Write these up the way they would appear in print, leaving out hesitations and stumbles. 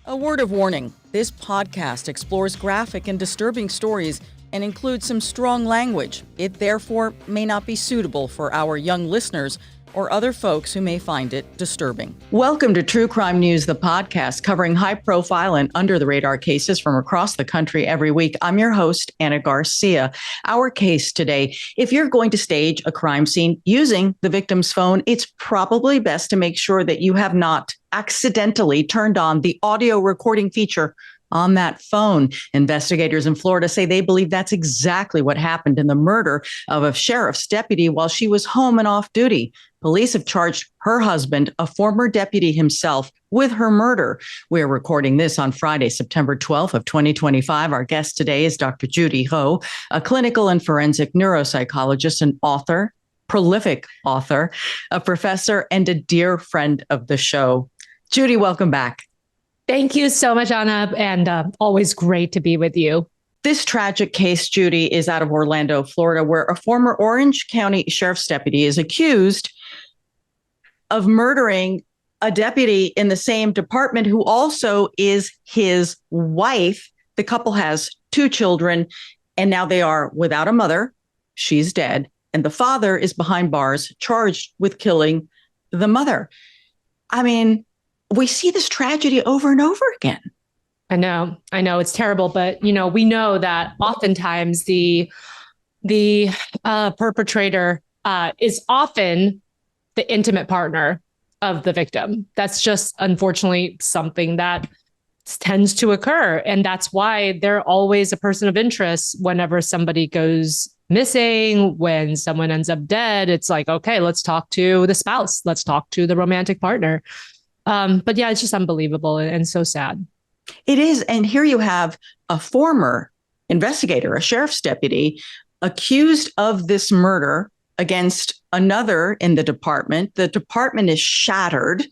A word of warning, this podcast explores graphic and disturbing stories and includes some strong language. It therefore may not be suitable for our young listeners or other folks who may find it disturbing. Welcome to True Crime News, the podcast covering high-profile and under-the-radar cases from across the country every week. I'm your host, Ana Garcia. Our case today, if you're going to stage a crime scene using the victim's phone, it's probably best to make sure that you have not accidentally turned on the audio recording feature on that phone. Investigators in Florida say they believe that's exactly what happened in the murder of a sheriff's deputy while she was home and off duty. Police have charged her husband, a former deputy himself, with her murder. We're recording this on Friday, September 12th of 2025. Our guest today is Dr. Judy Ho, a clinical and forensic neuropsychologist and author, prolific author, a professor, and a dear friend of the show. Judy, welcome back. Thank you so much, Anna, and always great to be with you. This tragic case, Judy, is out of Orlando, Florida, where a former Orange County sheriff's deputy is accused of murdering a deputy in the same department who also is his wife. The couple has 2 children, and now they are without a mother. She's dead, and the father is behind bars, charged with killing the mother. I mean, we see this tragedy over and over again. I know it's terrible, but we know that oftentimes the perpetrator is often the intimate partner of the victim. That's just unfortunately something that tends to occur, and that's why they're always a person of interest whenever somebody goes missing, when someone ends up dead. It's like, okay, let's talk to the spouse, let's talk to the romantic partner. But yeah, it's just unbelievable and so sad. It is. And here you have a former investigator, a sheriff's deputy, accused of this murder against another in the department. The department is shattered,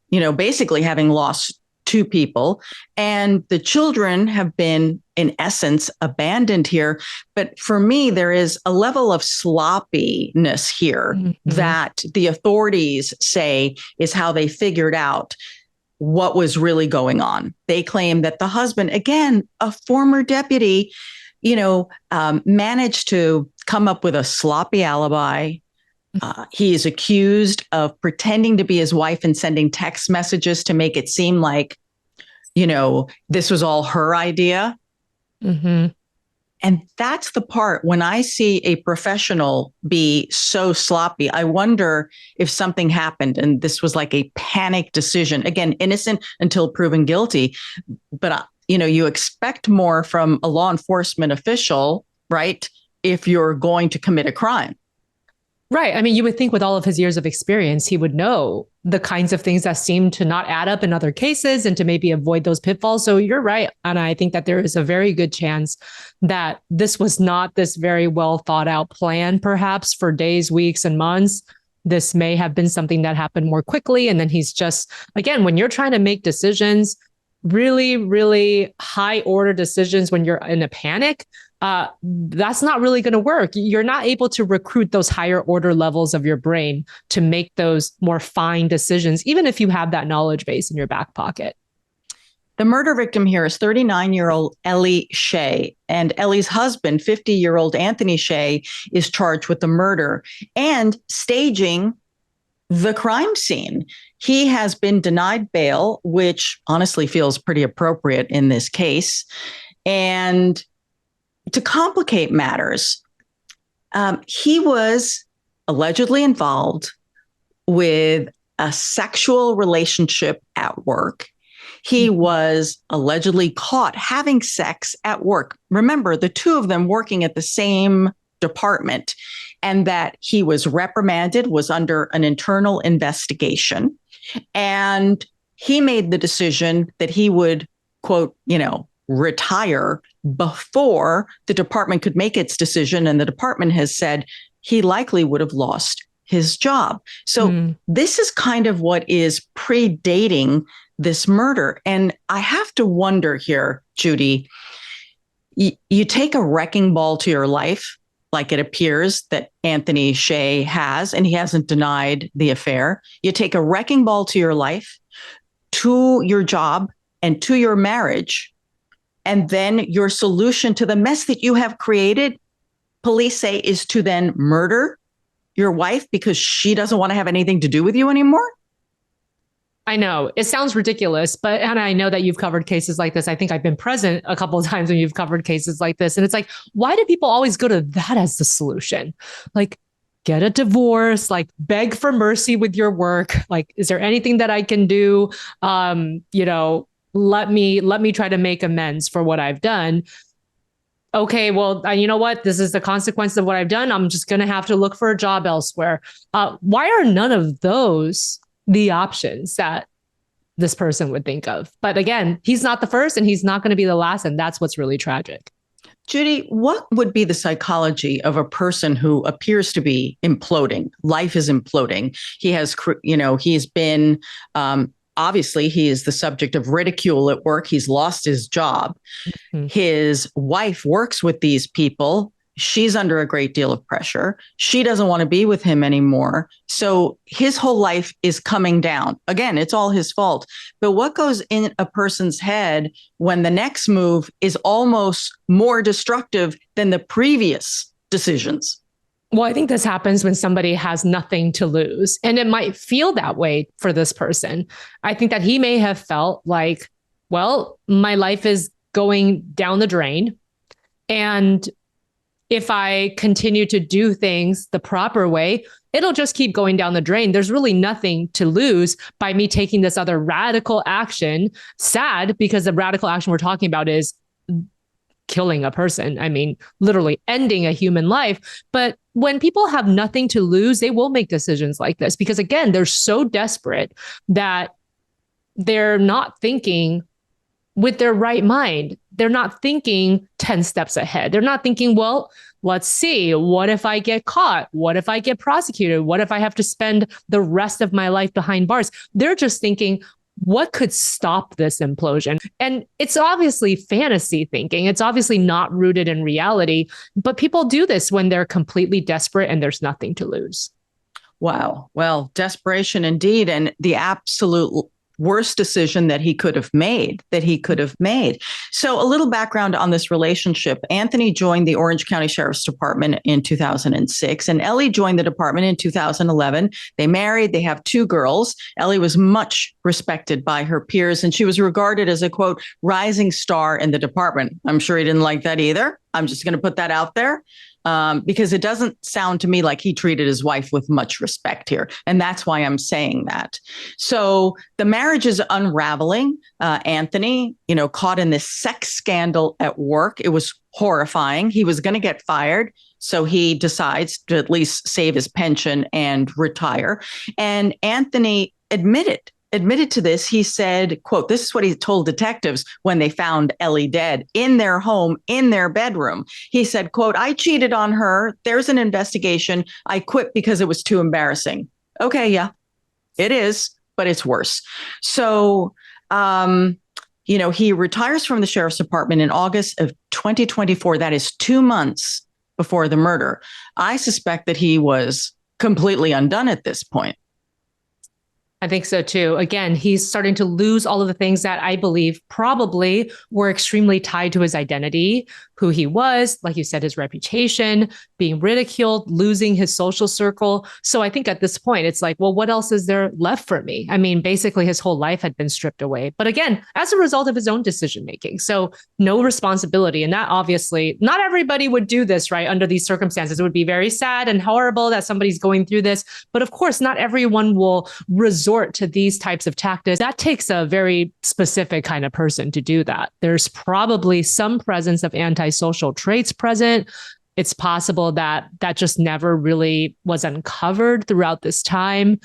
basically having lost 2 people. And the children have been, in essence, abandoned here. But for me, there is a level of sloppiness here that the authorities say is how they figured out what was really going on. They claim that the husband, again, a former deputy, managed to come up with a sloppy alibi. He is accused of pretending to be his wife and sending text messages to make it seem like, this was all her idea. Mm-hmm. And that's the part when I see a professional be so sloppy, I wonder if something happened and this was like a panic decision. Again, innocent until proven guilty. But, you expect more from a law enforcement official, right? If you're going to commit a crime. Right. I mean, you would think with all of his years of experience, he would know the kinds of things that seem to not add up in other cases and to maybe avoid those pitfalls. So you're right. And I think that there is a very good chance that this was not this very well thought out plan, perhaps for days, weeks, and months. This may have been something that happened more quickly. And then he's just, again, when you're trying to make decisions, really, really high order decisions when you're in a panic, that's not really going to work. You're not able to recruit those higher order levels of your brain to make those more fine decisions, even if you have that knowledge base in your back pocket. The murder victim here is 39-year-old Ellie Shea, and Ellie's husband, 50-year-old Anthony Shea, is charged with the murder and staging the crime scene. He has been denied bail, which honestly feels pretty appropriate in this case. And to complicate matters, he was allegedly involved with a sexual relationship at work. He was allegedly caught having sex at work. Remember, the 2 of them working at the same department, and that he was reprimanded, was under an internal investigation. And he made the decision that he would, quote, retire before the department could make its decision. And the department has said he likely would have lost his job. So this is kind of what is predating this murder. And I have to wonder here, Judy, you take a wrecking ball to your life, like it appears that Anthony Shea has, and he hasn't denied the affair. You take a wrecking ball to your life, to your job, and to your marriage, and then your solution to the mess that you have created, police say, is to then murder your wife because she doesn't want to have anything to do with you anymore? I know it sounds ridiculous, but Anna, I know that you've covered cases like this. I think I've been present a couple of times when you've covered cases like this. And it's like, why do people always go to that as the solution? Like, get a divorce, like beg for mercy with your work. Like, is there anything that I can do? Let me try to make amends for what I've done. Okay, well, you know what? This is the consequence of what I've done. I'm just going to have to look for a job elsewhere. Why are none of those the options that this person would think of? But again, he's not the first and he's not going to be the last. And that's what's really tragic. Judy, what would be the psychology of a person who appears to be imploding? Life is imploding. He has, he's been, obviously, he is the subject of ridicule at work. He's lost his job. Mm-hmm. His wife works with these people. She's under a great deal of pressure. She doesn't want to be with him anymore. So his whole life is coming down. Again, it's all his fault. But what goes in a person's head when the next move is almost more destructive than the previous decisions? Well, I think this happens when somebody has nothing to lose. And it might feel that way for this person. I think that he may have felt like, well, my life is going down the drain. And if I continue to do things the proper way, it'll just keep going down the drain. There's really nothing to lose by me taking this other radical action. Sad, because the radical action we're talking about is killing a person. I mean, literally ending a human life. But when people have nothing to lose, they will make decisions like this because, again, they're so desperate that they're not thinking with their right mind. They're not thinking 10 steps ahead. They're not thinking, well, let's see, what if I get caught? What if I get prosecuted? What if I have to spend the rest of my life behind bars? They're just thinking, what could stop this implosion? And it's obviously fantasy thinking. It's obviously not rooted in reality, but people do this when they're completely desperate and there's nothing to lose. Wow. Well, desperation indeed. And the absolute worst decision that he could have made. So a little background on this relationship. Anthony joined the Orange County Sheriff's Department in 2006, and Ellie joined the department in 2011. They married. They have 2 girls. Ellie was much respected by her peers, and she was regarded as a, quote, rising star in the department. I'm sure he didn't like that either. I'm just going to put that out there. Because it doesn't sound to me like he treated his wife with much respect here. And that's why I'm saying that. So the marriage is unraveling. Anthony, caught in this sex scandal at work. It was horrifying. He was going to get fired. So he decides to at least save his pension and retire. And Anthony admitted to this. He said, quote, this is what he told detectives when they found Ellie dead in their home, in their bedroom. He said, quote, I cheated on her. There's an investigation. I quit because it was too embarrassing. Okay, yeah, it is, but it's worse. So, he retires from the sheriff's department in August of 2024. That is 2 months before the murder. I suspect that he was completely undone at this point. I think so too. Again, he's starting to lose all of the things that I believe probably were extremely tied to his identity, who he was, like you said, his reputation, being ridiculed, losing his social circle. So I think at this point, it's like, well, what else is there left for me? I mean, basically his whole life had been stripped away. But again, as a result of his own decision making. So no responsibility. And that obviously, not everybody would do this, right? Under these circumstances, it would be very sad and horrible that somebody's going through this. But of course, not everyone will resort to these types of tactics. That takes a very specific kind of person to do that. There's probably some presence of antisocial traits present. It's possible that just never really was uncovered throughout this time.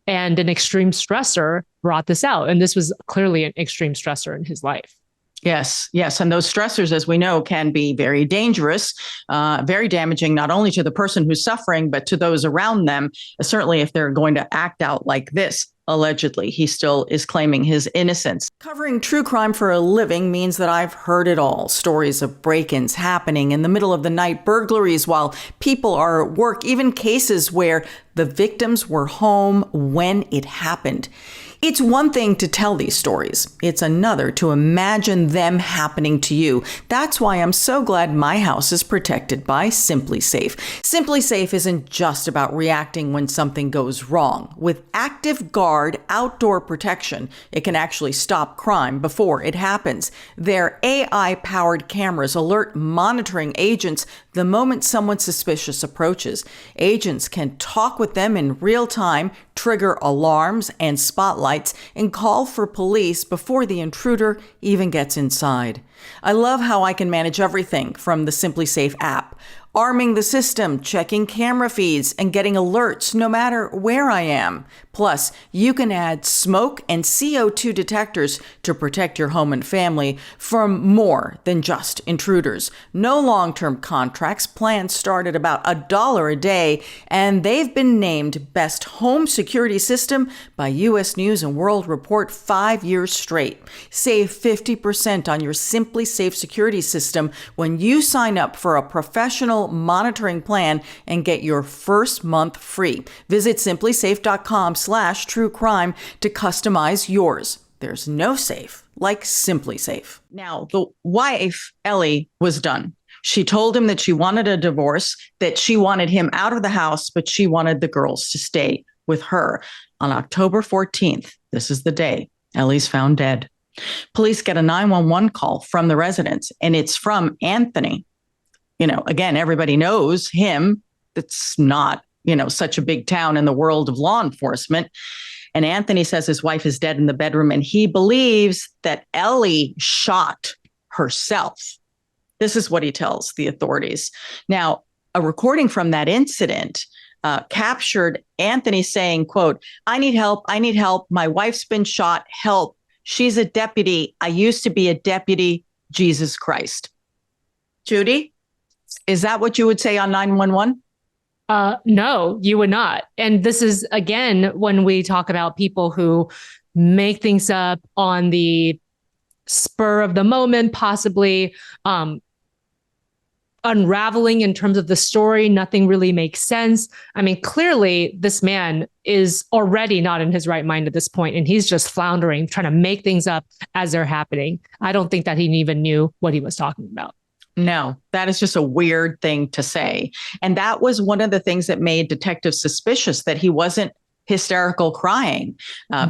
And an extreme stressor brought this out. And this was clearly an extreme stressor in his life. Yes. And those stressors, as we know, can be very dangerous, very damaging, not only to the person who's suffering, but to those around them, certainly if they're going to act out like this. Allegedly, he still is claiming his innocence. Covering true crime for a living means that I've heard it all. Stories of break-ins happening in the middle of the night, burglaries while people are at work, even cases where the victims were home when it happened. It's one thing to tell these stories. It's another to imagine them happening to you. That's why I'm so glad my house is protected by Simply Safe. Simply Safe isn't just about reacting when something goes wrong. With Active Guard outdoor protection, it can actually stop crime before it happens. Their AI-powered cameras alert monitoring agents the moment someone suspicious approaches. Agents can talk with them in real time, trigger alarms and spotlights, and call for police before the intruder even gets inside. I love how I can manage everything from the Simply Safe app, arming the system, checking camera feeds, and getting alerts no matter where I am. Plus, you can add smoke and CO2 detectors to protect your home and family from more than just intruders. No long-term contracts. Plans start at about $1 a day, and they've been named Best Home Security System by U.S. News and World Report 5 years straight. Save 50% on your Simply Safe security system when you sign up for a professional monitoring plan and get your first month free. Visit simplysafe.com/truecrime to customize yours. There's no safe like Simply Safe. Now, the wife, Ellie, was done. She told him that she wanted a divorce, that she wanted him out of the house, but she wanted the girls to stay with her. On October 14th, this is the day, Ellie's found dead. Police get a 911 call from the residence, and it's from Anthony. Again, everybody knows him. It's not, such a big town in the world of law enforcement. And Anthony says his wife is dead in the bedroom, and he believes that Ellie shot herself. This is what he tells the authorities. Now, a recording from that incident captured Anthony saying, quote, I need help. My wife's been shot. Help. She's a deputy. I used to be a deputy. Jesus Christ. Judy, is that what you would say on 911? No, you would not. And this is, again, when we talk about people who make things up on the spur of the moment, possibly unraveling in terms of the story. Nothing really makes sense. I mean, clearly, this man is already not in his right mind at this point, and he's just floundering, trying to make things up as they're happening. I don't think that he even knew what he was talking about. No, that is just a weird thing to say. And that was one of the things that made detectives suspicious that he wasn't hysterical crying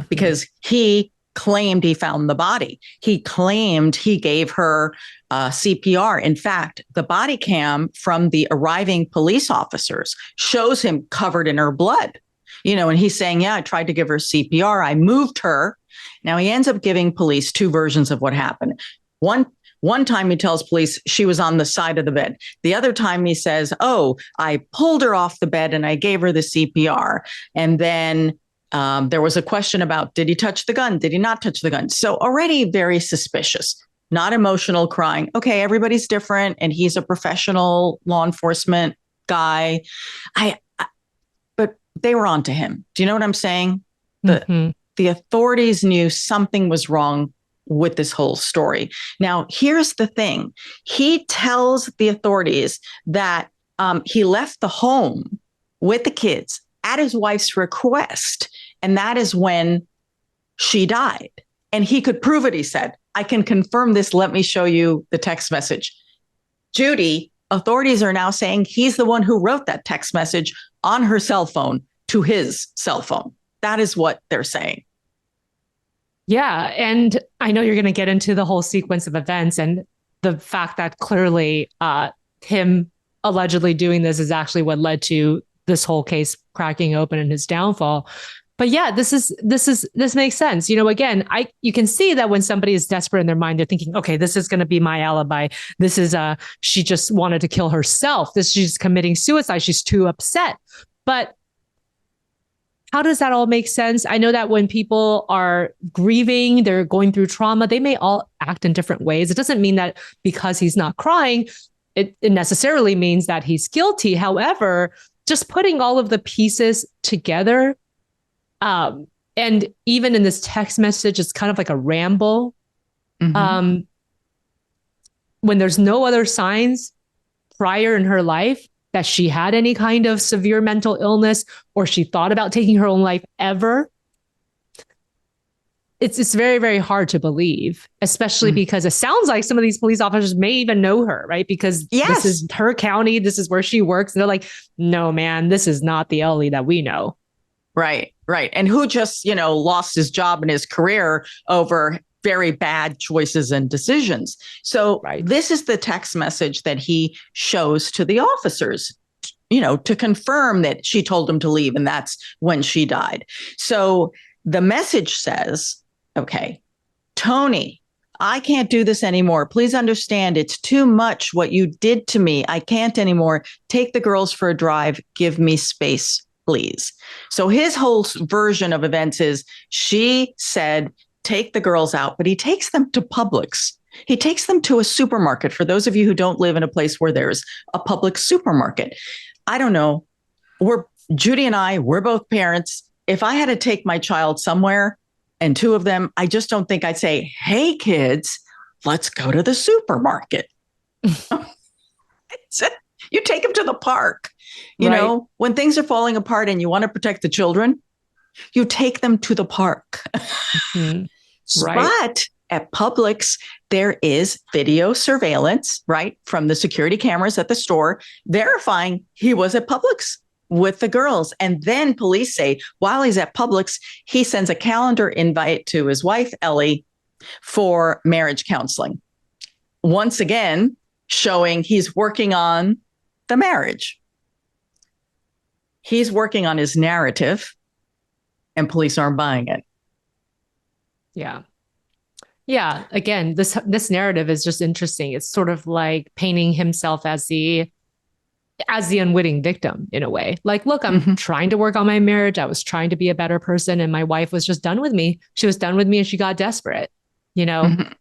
because he claimed he found the body. He claimed he gave her CPR. In fact, the body cam from the arriving police officers shows him covered in her blood. And he's saying, yeah, I tried to give her CPR. I moved her. Now he ends up giving police two versions of what happened. One time he tells police she was on the side of the bed. The other time he says, oh, I pulled her off the bed and I gave her the CPR. And then there was a question about, did he touch the gun? Did he not touch the gun? So already very suspicious, not emotional crying. Okay, everybody's different. And he's a professional law enforcement guy. But they were on to him. Do you know what I'm saying? The authorities knew something was wrong with this whole story. Now, here's the thing. He tells the authorities that he left the home with the kids at his wife's request. And that is when she died. And he could prove it, he said. I can confirm this. Let me show you the text message. Judy, authorities are now saying he's the one who wrote that text message on her cell phone to his cell phone. That is what they're saying. Yeah. And I know you're going to get into the whole sequence of events and the fact that clearly him allegedly doing this is actually what led to this whole case cracking open and his downfall. But yeah, this makes sense. Again, you can see that when somebody is desperate in their mind, they're thinking, okay, this is going to be my alibi. This is she just wanted to kill herself. She's committing suicide. She's too upset. But how does that all make sense? I know that when people are grieving, they're going through trauma, they may all act in different ways. It doesn't mean that because he's not crying, it necessarily means that he's guilty. However, just putting all of the pieces together, and even in this text message, it's kind of like a ramble. When there's no other signs prior in her life that she had any kind of severe mental illness or she thought about taking her own life ever. it's very, very hard to believe, especially because it sounds like some of these police officers may even know her, right? Because this is her county. This is where she works. And they're like, no, man, this is not the Ellie that we know. Right. And who just, lost his job and his career over very bad choices and decisions. So This is the text message that he shows to the officers, to confirm that she told him to leave. And that's when she died. So the message says, okay, Tony, I can't do this anymore. Please understand, it's too much what you did to me. I can't anymore. Take the girls for a drive. Give me space, please. So his whole version of events is she said, take the girls out, but he takes them to Publix. He takes them to a supermarket. For those of you who don't live in a place where there's a public supermarket, I don't know. Judy and I, we're both parents. If I had to take my child somewhere, and two of them, I just don't think I'd say, hey, kids, let's go to the supermarket. You take them to the park. You know, when things are falling apart and you want to protect the children, you take them to the park. But at Publix, there is video surveillance, from the security cameras at the store, verifying he was at Publix with the girls. And then police say, while he's at Publix, he sends a calendar invite to his wife, Ellie, for marriage counseling. Once again, showing he's working on the marriage. He's working on his narrative, and police aren't buying it. Yeah. Again, this narrative is just interesting. It's sort of like painting himself as the unwitting victim in a way. Like, look, I'm trying to work on my marriage. I was trying to be a better person, and my wife was just done with me. She was done with me and she got desperate. That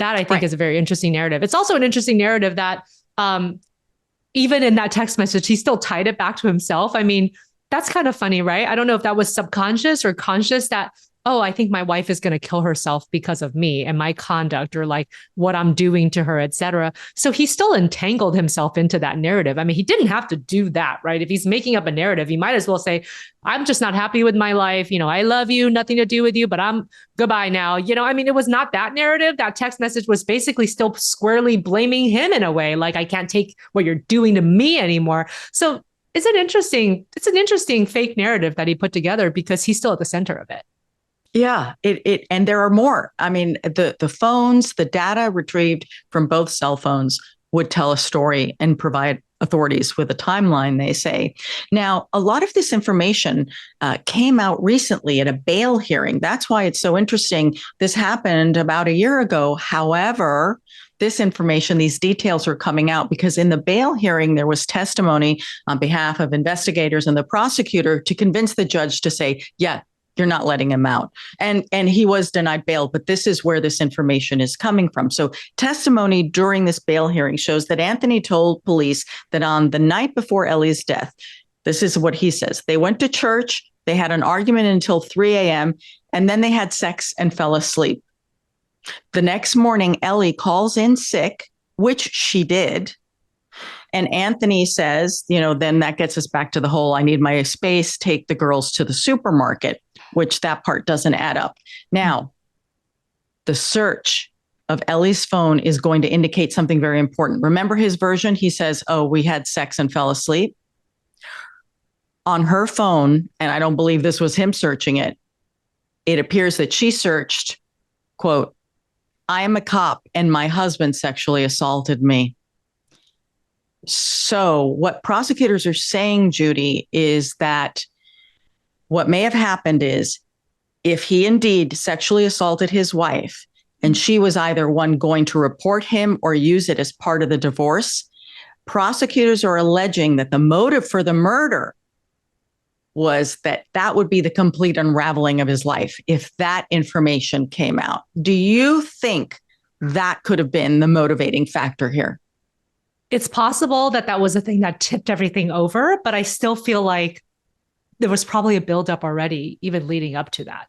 I think is a very interesting narrative. It's also an interesting narrative that even in that text message, he still tied it back to himself. I mean, that's kind of funny, right? I don't know if that was subconscious or conscious that, oh, I think my wife is going to kill herself because of me and my conduct or like what I'm doing to her, et cetera. So he still entangled himself into that narrative. I mean, he didn't have to do that, right? If he's making up a narrative, he might as well say, I'm just not happy with my life. I love you, nothing to do with you, but I'm goodbye now. I mean, it was not that narrative. That text message was basically still squarely blaming him in a way. Like, I can't take what you're doing to me anymore. So it's an interesting fake narrative that he put together because he's still at the center of it. Yeah, and there are more. I mean, the phones, the data retrieved from both cell phones would tell a story and provide authorities with a timeline, they say. Now, a lot of this information came out recently at a bail hearing. That's why it's so interesting. This happened about a year ago. However, this information, these details are coming out because in the bail hearing, there was testimony on behalf of investigators and the prosecutor to convince the judge to say, yeah, you're not letting him out. And he was denied bail, but this is where this information is coming from. So testimony during this bail hearing shows that Anthony told police that on the night before Ellie's death, this is what he says, they went to church, they had an argument until 3 a.m., and then they had sex and fell asleep. The next morning, Ellie calls in sick, which she did. And Anthony says, then that gets us back to the whole, I need my space, take the girls to the supermarket, which that part doesn't add up. Now, the search of Ellie's phone is going to indicate something very important. Remember his version? He says, oh, we had sex and fell asleep. On her phone, and I don't believe this was him searching it, it appears that she searched, quote, I am a cop and my husband sexually assaulted me. So what prosecutors are saying, Judy, is that what may have happened is if he indeed sexually assaulted his wife and she was either one going to report him or use it as part of the divorce, prosecutors are alleging that the motive for the murder was that would be the complete unraveling of his life if that information came out. Do you think that could have been the motivating factor here? It's possible that was the thing that tipped everything over, but I still feel like there was probably a buildup already, even leading up to that,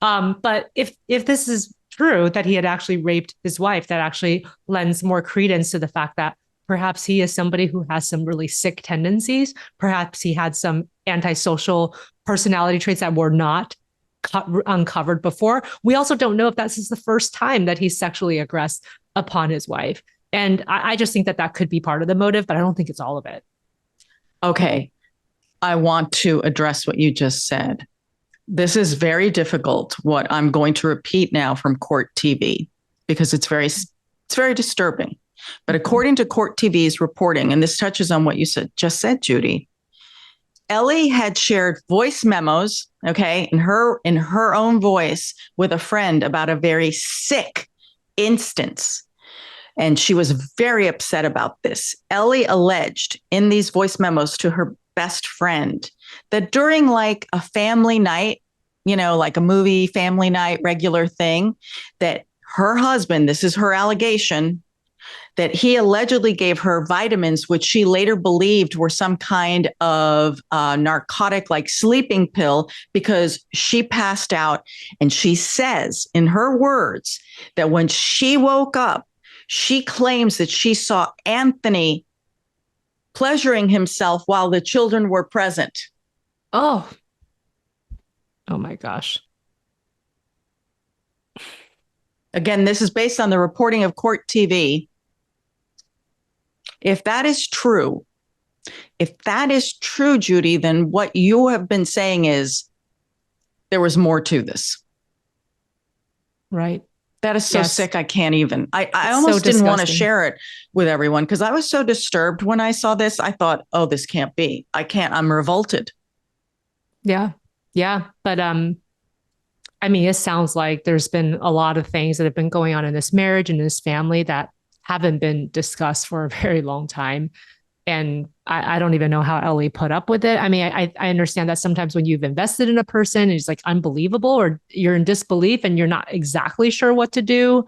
But if this is true, that he had actually raped his wife, that actually lends more credence to the fact that perhaps he is somebody who has some really sick tendencies. Perhaps he had some antisocial personality traits that were not uncovered before. We also don't know if that's the first time that he's sexually aggressed upon his wife. And I just think that could be part of the motive, but I don't think it's all of it. Okay. I want to address what you just said. This is very difficult, what I'm going to repeat now from court TV, because it's very disturbing. But according to court TV's reporting, and this touches on what you just said, Judy, Ellie had shared voice memos, okay, in her own voice with a friend about a very sick instance. And she was very upset about this. Ellie alleged in these voice memos to her best friend that during like a family night, like a movie family night, regular thing, that her husband, this is her allegation, that he allegedly gave her vitamins, which she later believed were some kind of narcotic like sleeping pill, because she passed out. And she says in her words that when she woke up, she claims that she saw Anthony pleasuring himself while the children were present. Oh my gosh. Again, this is based on the reporting of court TV. If that is true, Judy, then what you have been saying is there was more to this. Right. That is so sick. I can't even. I almost didn't want to share it with everyone because I was so disturbed when I saw this. I thought, oh, this can't be. I can't. I'm revolted. Yeah. Yeah. But I mean, it sounds like there's been a lot of things that have been going on in this marriage and this family that haven't been discussed for a very long time. And I don't even know how Ellie put up with it. I mean, I understand that sometimes when you've invested in a person, it's like unbelievable, or you're in disbelief and you're not exactly sure what to do.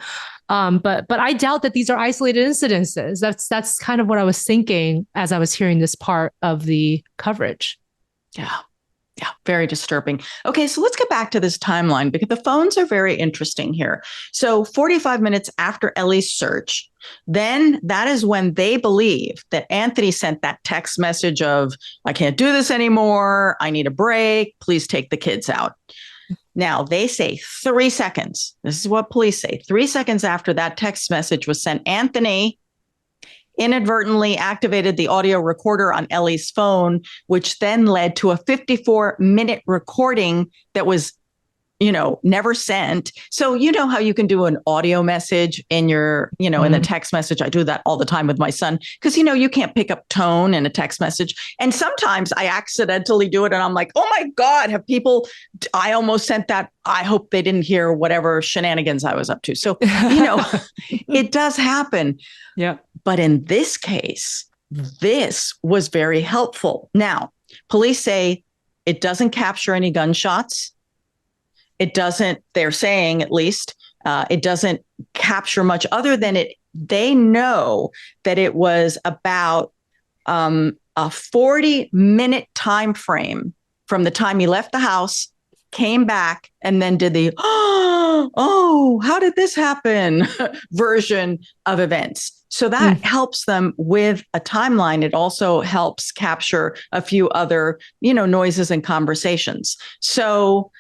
But I doubt that these are isolated incidences. That's kind of what I was thinking as I was hearing this part of the coverage. Yeah. Yeah, very disturbing. Okay, so let's get back to this timeline because the phones are very interesting here. So 45 minutes after Ellie's search, then that is when they believe that Anthony sent that text message of, I can't do this anymore. I need a break. Please take the kids out. Now, they say 3 seconds. This is what police say. 3 seconds after that text message was sent, Anthony inadvertently activated the audio recorder on Ellie's phone, which then led to a 54-minute recording that was, never sent. So you know how you can do an audio message in your, in the text message. I do that all the time with my son because, you can't pick up tone in a text message. And sometimes I accidentally do it and I'm like, oh my God, I almost sent that. I hope they didn't hear whatever shenanigans I was up to. So, it does happen. Yeah. But in this case, this was very helpful. Now, police say it doesn't capture any gunshots. It doesn't, they're saying at least, it doesn't capture much other than it. They know that it was about a 40-minute time frame from the time he left the house, came back, and then did the, oh, how did this happen version of events. So that helps them with a timeline. It also helps capture a few other, noises and conversations. So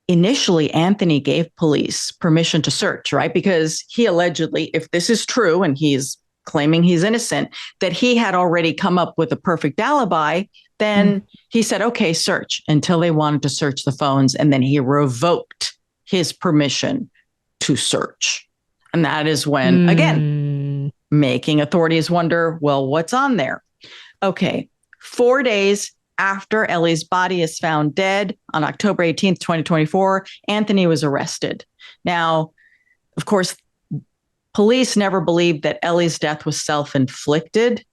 initially, Anthony gave police permission to search, right? Because he allegedly, if this is true, and he's claiming he's innocent, that he had already come up with a perfect alibi, then he said, okay, search, until they wanted to search the phones. And then he revoked his permission to search. And that is when, again, making authorities wonder, well, what's on there? Okay, 4 days after Ellie's body is found dead on October 18th, 2024, Anthony was arrested. Now, of course, police never believed that Ellie's death was self-inflicted.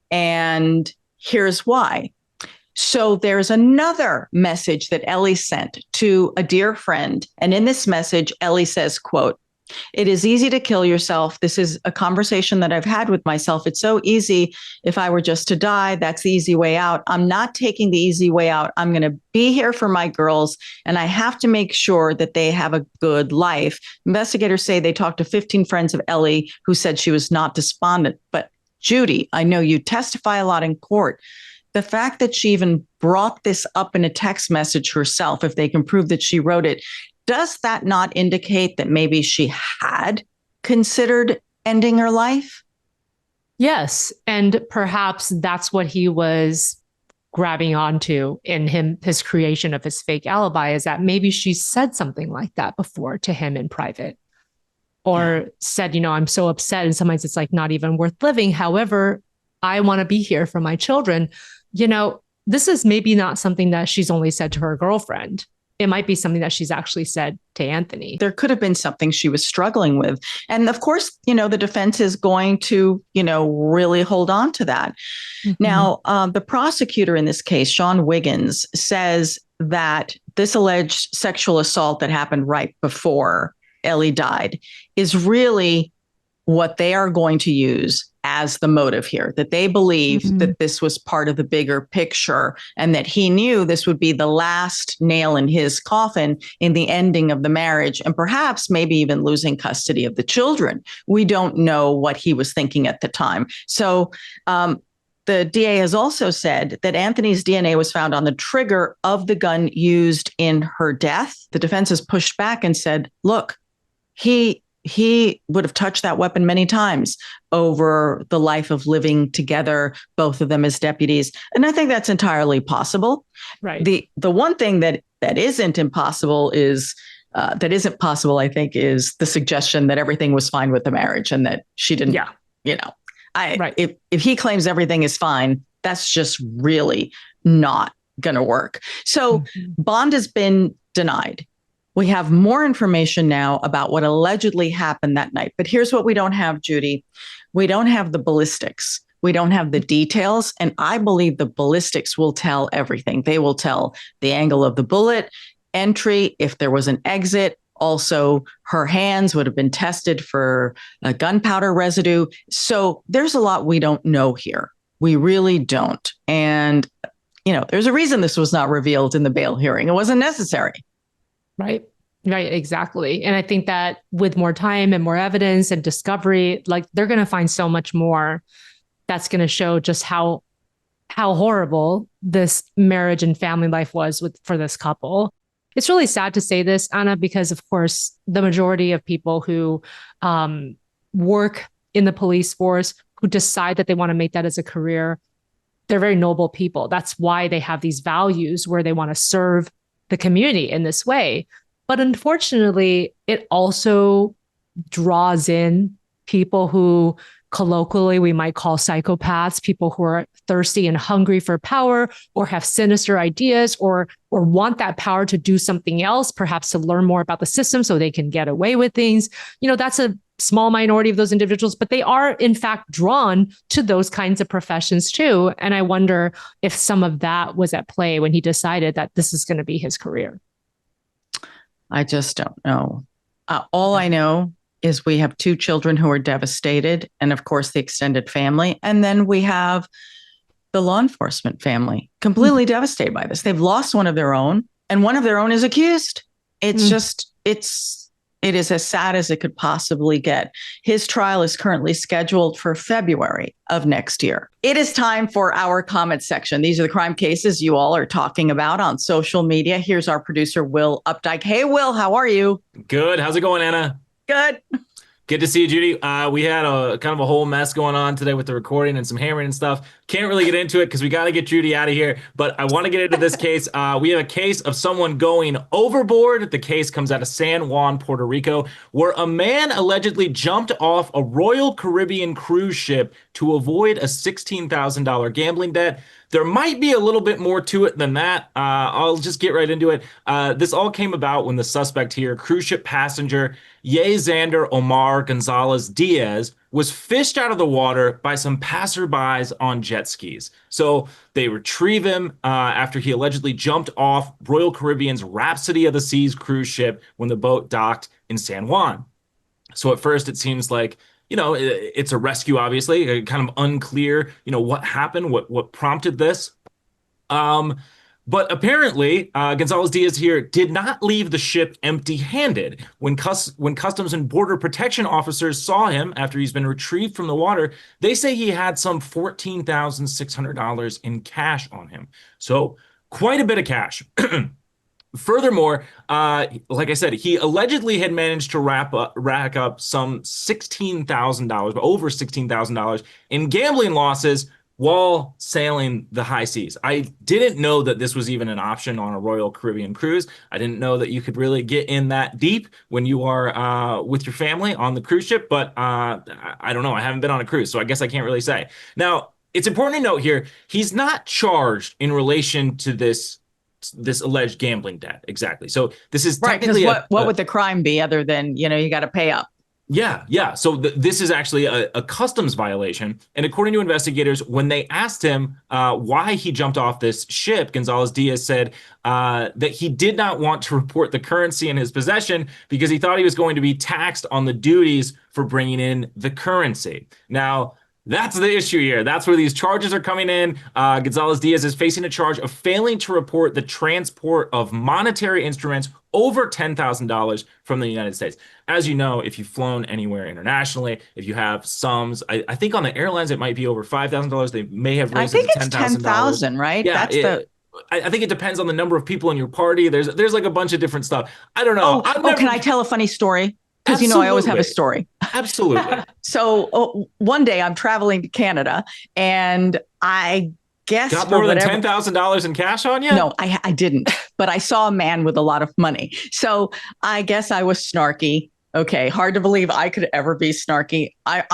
And here's why. So there's another message that Ellie sent to a dear friend. And in this message, Ellie says, quote, "It is easy to kill yourself. This is a conversation that I've had with myself. It's so easy. If I were just to die, that's the easy way out. I'm not taking the easy way out. I'm going to be here for my girls, and I have to make sure that they have a good life." Investigators say they talked to 15 friends of Ellie who said she was not despondent. But Judy, I know you testify a lot in court. the fact that she even brought this up in a text message herself, if they can prove that she wrote it, does that not indicate that maybe she had considered ending her life? Yes. And perhaps that's what he was grabbing onto in his creation of his fake alibi, is that maybe she said something like that before to him in private, or said, I'm so upset. And sometimes it's like not even worth living. However, I want to be here for my children. This is maybe not something that she's only said to her girlfriend. It might be something that she's actually said to Anthony. There could have been something she was struggling with. And of course, the defense is going to, really hold on to that. Mm-hmm. Now, the prosecutor in this case, Sean Wiggins, says that this alleged sexual assault that happened right before Ellie died is really what they are going to use as the motive here, that they believe that this was part of the bigger picture, and that he knew this would be the last nail in his coffin in the ending of the marriage, and perhaps maybe even losing custody of the children. We don't know what he was thinking at the time. So the DA has also said that Anthony's DNA was found on the trigger of the gun used in her death. The defense has pushed back and said, look, he would have touched that weapon many times over the life of living together, both of them as deputies. And I think that's entirely possible. Right. The one thing that isn't impossible is I think, is the suggestion that everything was fine with the marriage and that she didn't, Right. If he claims everything is fine, that's just really not going to work. So bond has been denied. We have more information now about what allegedly happened that night. But here's what we don't have, Judy. We don't have the ballistics. We don't have the details. And I believe the ballistics will tell everything. They will tell the angle of the bullet, entry, if there was an exit. Also, her hands would have been tested for gunpowder residue. So there's a lot we don't know here. We really don't. And, there's a reason this was not revealed in the bail hearing. It wasn't necessary. Right, exactly. And I think that with more time and more evidence and discovery, they're going to find so much more that's going to show just how horrible this marriage and family life was for this couple. It's really sad to say this, Ana, because of course, the majority of people who work in the police force, who decide that they want to make that as a career, they're very noble people. That's why they have these values where they want to serve the community in this way. But unfortunately, it also draws in people who colloquially we might call psychopaths, people who are thirsty and hungry for power, or have sinister ideas, or want that power to do something else, perhaps to learn more about the system so they can get away with things. That's a small minority of those individuals, but they are in fact drawn to those kinds of professions too. And I wonder if some of that was at play when he decided that this is going to be his career. I just don't know. All I know is we have 2 children who are devastated, and of course the extended family. And then we have the law enforcement family completely devastated by this. They've lost one of their own, and one of their own is accused. It is as sad as it could possibly get. His trial is currently scheduled for February of next year. It is time for our comment section. These are the crime cases you all are talking about on social media. Here's our producer, Will Updike. Hey, Will, how are you? Good. How's it going, Anna? Good. Good to see you, Judy. We had a kind of a whole mess going on today with the recording and some hammering and stuff. Can't really get into it because we got to get Judy out of here. But I want to get into this case. We have a case of someone going overboard. The case comes out of San Juan, Puerto Rico, where a man allegedly jumped off a Royal Caribbean cruise ship to avoid a $16,000 gambling debt. There might be a little bit more to it than that. I'll just get right into it. This all came about when the suspect here, cruise ship passenger Yezander Omar Gonzalez Diaz, was fished out of the water by some passerbys on jet skis. So they retrieve him after he allegedly jumped off Royal Caribbean's Rhapsody of the Seas cruise ship when the boat docked in San Juan. So at first it seems like, it's a rescue, obviously, kind of unclear, what happened, what prompted this. But apparently, Gonzalez Diaz here did not leave the ship empty-handed. When Customs and Border Protection officers saw him after he's been retrieved from the water, they say he had some $14,600 in cash on him. So quite a bit of cash. Furthermore, like I said, he allegedly had managed to rack up some $16,000, over $16,000 in gambling losses while sailing the high seas. I didn't know that this was even an option on a Royal Caribbean cruise. I didn't know that you could really get in that deep when you are with your family on the cruise ship, but I don't know. I haven't been on a cruise, so I guess I can't really say. Now, it's important to note here, he's not charged in relation to this alleged gambling debt. Exactly. So this is Right, because technically what would the crime be other than, you got to pay up? Yeah. So this is actually a customs violation. And according to investigators, when they asked him why he jumped off this ship, Gonzalez Diaz said that he did not want to report the currency in his possession because he thought he was going to be taxed on the duties for bringing in the currency. Now, that's the issue here. That's where these charges are coming in. Gonzalez Diaz is facing a charge of failing to report the transport of monetary instruments over $10,000 from the United States. As you know, if you've flown anywhere internationally, if you have sums, I think on the airlines it might be over $5,000. They may have raised it to $10,000. I think it's 10,000, right? Yeah, I think it depends on the number of people in your party. There's like a bunch of different stuff. I don't know. Can I tell a funny story? Because I always have a story. Absolutely. So one day I'm traveling to Canada, and I guess got more than $10,000 in cash on you? No, I didn't. But I saw a man with a lot of money. So I guess I was snarky. Okay, hard to believe I could ever be snarky. I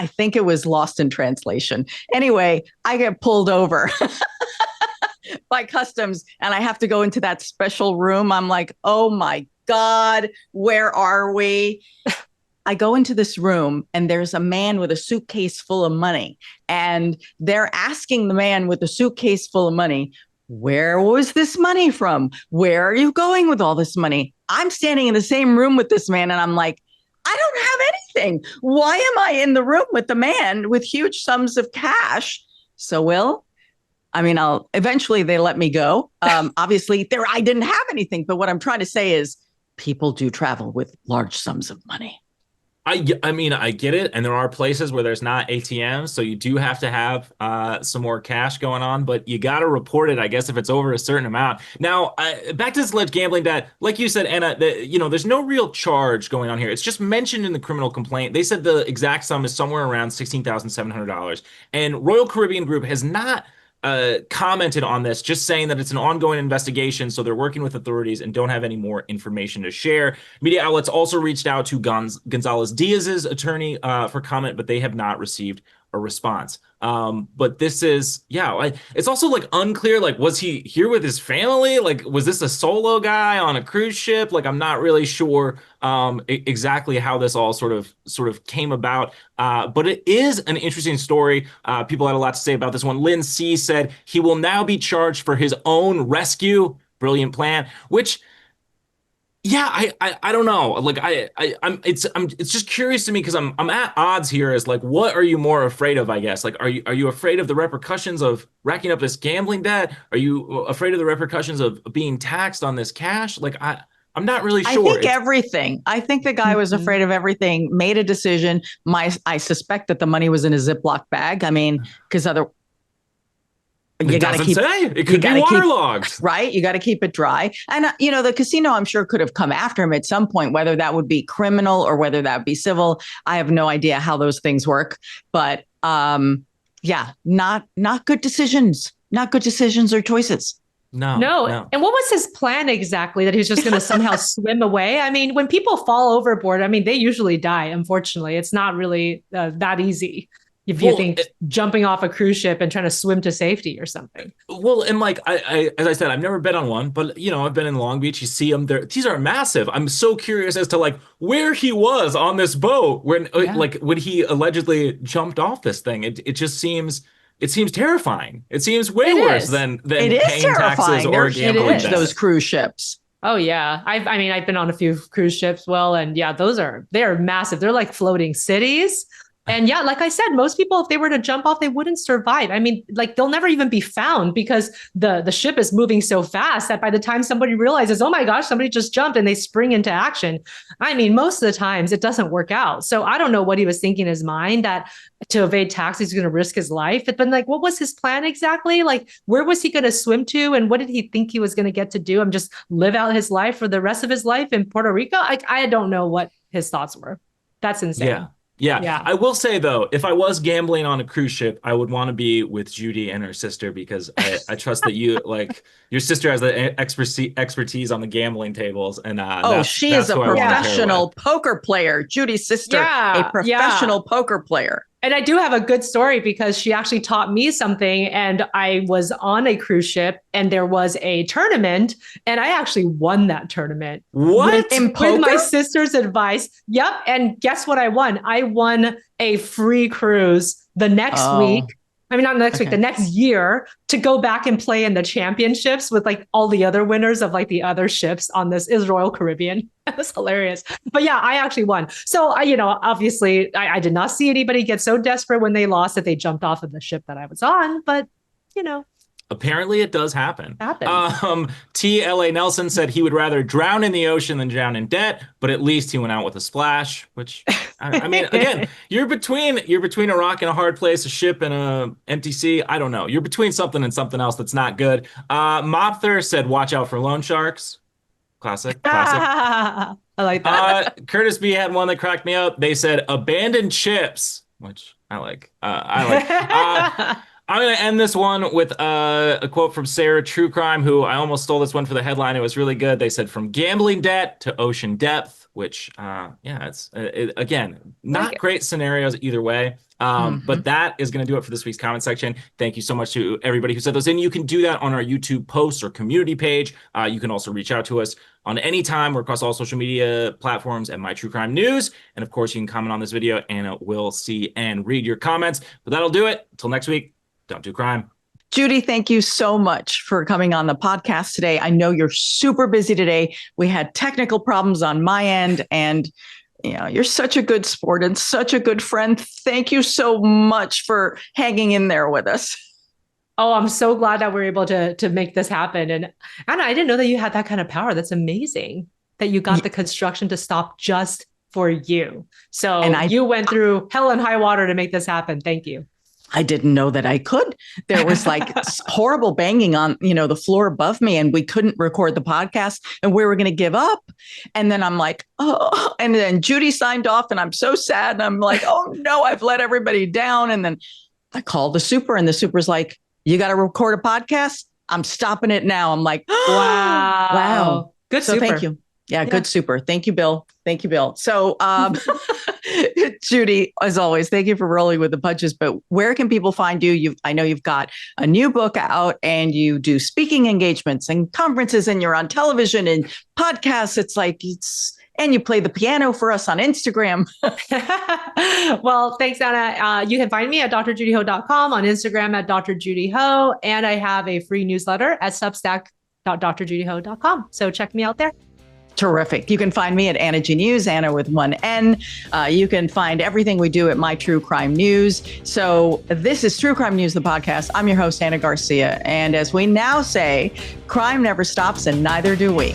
think it was lost in translation. Anyway, I get pulled over by customs, and I have to go into that special room. I'm like, oh my God, where are we? I go into this room, and there's a man with a suitcase full of money. And they're asking the man with the suitcase full of money, where was this money from? Where are you going with all this money? I'm standing in the same room with this man, and I'm like, I don't have anything. Why am I in the room with the man with huge sums of cash? So, eventually they let me go. Obviously, I didn't have anything. But what I'm trying to say is people do travel with large sums of money. I get it. And there are places where there's not ATMs. So you do have to have some more cash going on, but you got to report it, I guess, if it's over a certain amount. Now, back to this alleged gambling debt. Like you said, Anna, there's no real charge going on here. It's just mentioned in the criminal complaint. They said the exact sum is somewhere around $16,700. And Royal Caribbean Group has not commented on this, just saying that it's an ongoing investigation, so they're working with authorities and don't have any more information to share. Media outlets also reached out to Gonzalez Diaz's attorney for comment, but they have not received a response. But this is, it's also like unclear, like, was he here with his family? Like, was this a solo guy on a cruise ship? Like, I'm not really sure exactly how this all sort of came about. But it is an interesting story. People had a lot to say about this one. Lynn C said he will now be charged for his own rescue. Brilliant plan, which, yeah, I don't know. Like it's just curious to me because I'm at odds here as like, what are you more afraid of, I guess? Like, are you afraid of the repercussions of racking up this gambling debt? Are you afraid of the repercussions of being taxed on this cash? Like I'm not really sure. I think everything. I think the guy was afraid of everything, made a decision. I suspect that the money was in a Ziploc bag. I mean, because you got to keep it could be waterlogged, right? You got to keep it dry. And, the casino, I'm sure, could have come after him at some point, whether that would be criminal or whether that would be civil. I have no idea how those things work. But not good decisions, not good decisions or choices. No. And what was his plan exactly? That he was just going to somehow swim away? I mean, when people fall overboard, they usually die. Unfortunately, it's not really that easy. If you think jumping off a cruise ship and trying to swim to safety or something. Well, and like I as I said, I've never been on one, but I've been in Long Beach. You see them there; these are massive. I'm so curious as to like where he was on this boat when when he allegedly jumped off this thing. It just seems terrifying. It seems way worse than paying taxes or gambling. Those cruise ships. Oh yeah, I've been on a few cruise ships. Well, and yeah, they are massive. They're like floating cities. And yeah, like I said, most people, if they were to jump off, they wouldn't survive. I mean, like they'll never even be found because the ship is moving so fast that by the time somebody realizes, oh my gosh, somebody just jumped and they spring into action. I mean, most of the times it doesn't work out. So I don't know what he was thinking in his mind that to evade tax, he's going to risk his life. But like, what was his plan exactly? Like, where was he going to swim to? And what did he think he was going to get to do? And just live out his life for the rest of his life in Puerto Rico? I don't know what his thoughts were. That's insane. Yeah. I will say, though, if I was gambling on a cruise ship, I would want to be with Judy and her sister because I trust that your sister has the expertise on the gambling tables. And she is a professional poker player. Judy's sister, a professional poker player. And I do have a good story because she actually taught me something. And I was on a cruise ship and there was a tournament and I actually won that tournament. What? With my sister's advice. Yep. And guess what I won? I won a free cruise the next week. I mean, not next week, the next year to go back and play in the championships with like all the other winners of like the other ships on this is Royal Caribbean. It was hilarious. But yeah, I actually won. So, obviously I did not see anybody get so desperate when they lost that they jumped off of the ship that I was on. But, apparently it does happen. T.L.A. Nelson said he would rather drown in the ocean than drown in debt, but at least he went out with a splash, which I mean, again, you're between a rock and a hard place, a ship and a empty sea. I don't know. You're between something and something else that's not good. Mopther said, watch out for loan sharks. Classic. I like that. Curtis B had one that cracked me up. They said abandoned ships, which I like. I'm going to end this one with a quote from Sarah True Crime, who I almost stole this one for the headline. It was really good. They said, from gambling debt to ocean depth, which, it's again, not great scenarios either way. But that is going to do it for this week's comment section. Thank you so much to everybody who said those in. You can do that on our YouTube posts or community page. You can also reach out to us on any time. We're across all social media platforms at My True Crime News. And of course, you can comment on this video and we'll see and read your comments. But that'll do it. Until next week. Don't do crime. Judy, thank you so much for coming on the podcast today. I know you're super busy today. We had technical problems on my end, and you're such a good sport and such a good friend. Thank you so much for hanging in there with us. Oh, I'm so glad that we're able to make this happen. And Anna, I didn't know that you had that kind of power. That's amazing that you got the construction to stop just for you. So you went through hell and high water to make this happen. Thank you. I didn't know that I could. There was like horrible banging on, the floor above me, and we couldn't record the podcast and we were going to give up. And then I'm like, oh, and then Judy signed off and I'm so sad. And I'm like, oh no, I've let everybody down. And then I called the super and the super's like, you got to record a podcast. I'm stopping it now. I'm like, oh, wow. Good so super. Thank you. Yeah, good super. Thank you, Bill. Thank you, Bill. So, Judy, as always, thank you for rolling with the punches. But where can people find you? I know you've got a new book out and you do speaking engagements and conferences and you're on television and podcasts. And you play the piano for us on Instagram. Well, thanks, Anna. You can find me at drjudyho.com, on Instagram at drjudyho, and I have a free newsletter at substack.drjudyho.com. So check me out there. Terrific. You can find me at Anna G News, Anna with one N. You can find everything we do at My True Crime News. So this is True Crime News, the podcast. I'm your host, Ana Garcia. And as we now say, crime never stops and neither do we.